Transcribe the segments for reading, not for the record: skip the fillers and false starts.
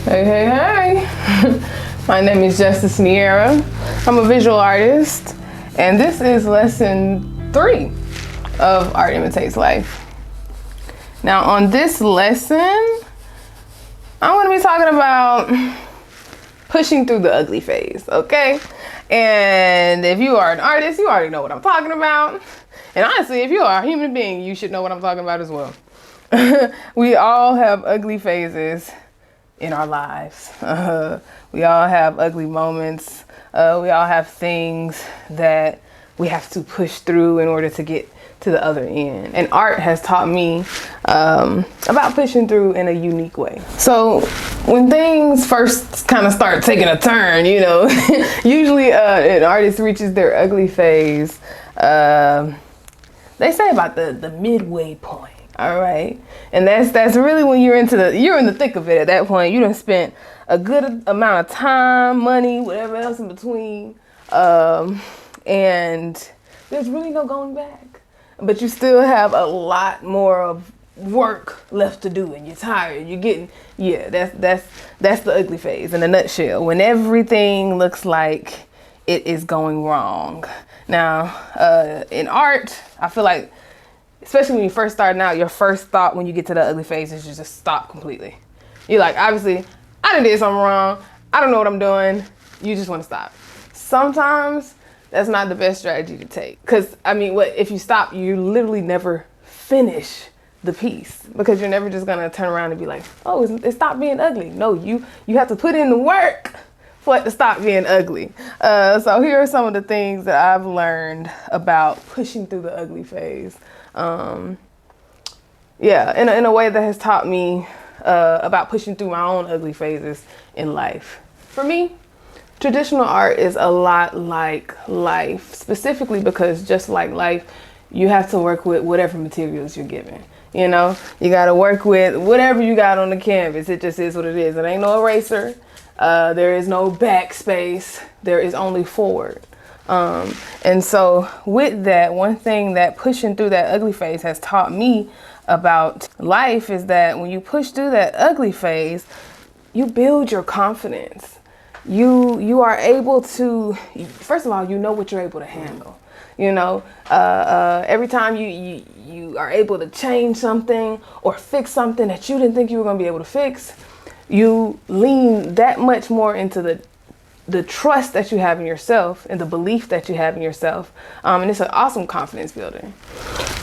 Hey, hey, hey. My name is Justice Niara. I'm a visual artist, and this is lesson 3 of Art Imitates Life. Now, on this lesson, I'm going to be talking about pushing through the ugly phase, okay? And if you are an artist, you already know what I'm talking about. And honestly, if you are a human being, you should know what I'm talking about as well. We all have ugly phases in our lives. We all have ugly moments. We all have things that we have to push through in order to get to the other end. And art has taught me about pushing through in a unique way. So when things first kind of start taking a turn, you know, usually an artist reaches their ugly phase. They say about the midway point. All right. And that's really when you're in the thick of it at that point. You done spent a good amount of time, money, whatever else in between. And there's really no going back. But you still have a lot more of work left to do, and you're tired. You're getting, that's the ugly phase in a nutshell, when everything looks like it is going wrong. Now, in art, I feel like, especially when you first starting out, your first thought when you get to the ugly phase is just stop completely. You're like, obviously, I done did something wrong. I don't know what I'm doing. You just want to stop. Sometimes that's not the best strategy to take. Because, I mean, if you stop, you literally never finish the piece. Because you're never just going to turn around and be like, oh, it stopped being ugly. No, you have to put in the work for it to stop being ugly. So here are some of the things that I've learned about pushing through the ugly phase. In a way that has taught me about pushing through my own ugly phases in life. For me, traditional art is a lot like life, specifically because just like life, you have to work with whatever materials you're given. You know, you got to work with whatever you got on the canvas. It just is what it is. It ain't no eraser. There is no backspace. There is only forward. And so with that, one thing that pushing through that ugly phase has taught me about life is that when you push through that ugly phase, you build your confidence. You are able to, first of all, you know what you're able to handle. You know, every time you are able to change something or fix something that you didn't think you were going to be able to fix, you lean that much more into the trust that you have in yourself and the belief that you have in yourself. And it's an awesome confidence builder.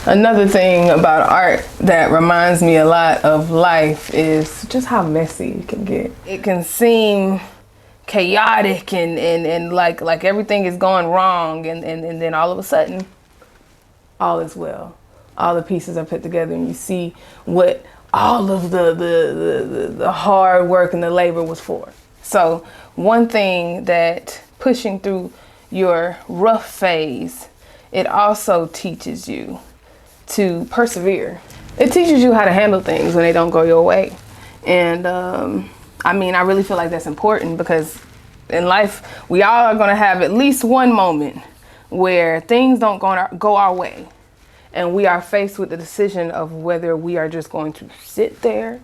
Another thing about art that reminds me a lot of life is just how messy it can get. It can seem chaotic and like everything is going wrong, and then all of a sudden, all is well. All the pieces are put together and you see what all of the hard work and the labor was for. So one thing that pushing through your rough phase, it also teaches you to persevere. It teaches you how to handle things when they don't go your way. And I really feel like that's important because in life, we all are going to have at least one moment where things don't go our way. And we are faced with the decision of whether we are just going to sit there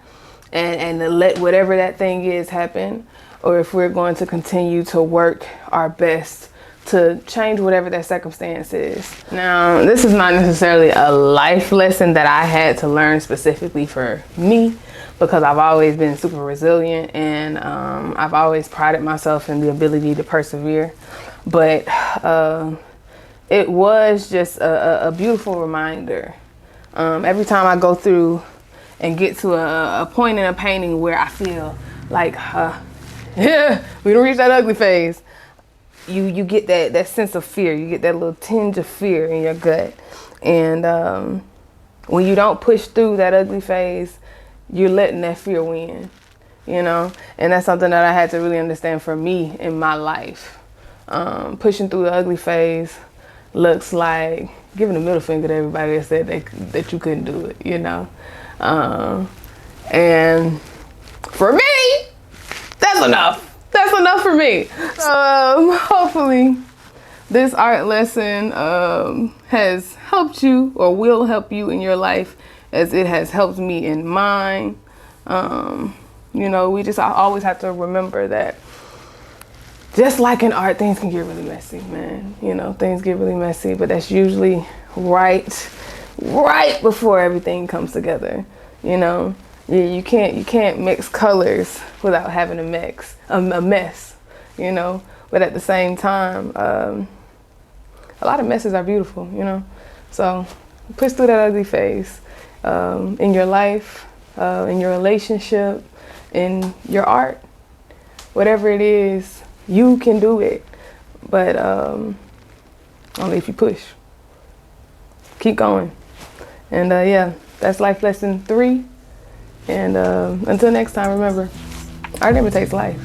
and let whatever that thing is happen, or if we're going to continue to work our best to change whatever that circumstance is. Now, this is not necessarily a life lesson that I had to learn specifically for me, because I've always been super resilient and I've always prided myself in the ability to persevere. But it was just a beautiful reminder. Every time I go through and get to a point in a painting where I feel like, we don't reach that ugly phase, you get that sense of fear. You get that little tinge of fear in your gut. And when you don't push through that ugly phase, you're letting that fear win, you know? And that's something that I had to really understand for me in my life. Pushing through the ugly phase looks like giving a middle finger to everybody that said that you couldn't do it, you know? And for me, that's enough. That's enough for me. Hopefully this art lesson has helped you or will help you in your life as it has helped me in mine. You know, we just always have to remember that just like in art, things can get really messy, man. You know, things get really messy, but that's usually right before everything comes together. You know, you can't mix colors without having a mess. You know, but at the same time, a lot of messes are beautiful. You know, so push through that ugly phase in your life, in your relationship, in your art, whatever it is. You can do it, but only if you push. Keep going. And yeah, that's life lesson 3. And until next time, remember, art imitates life.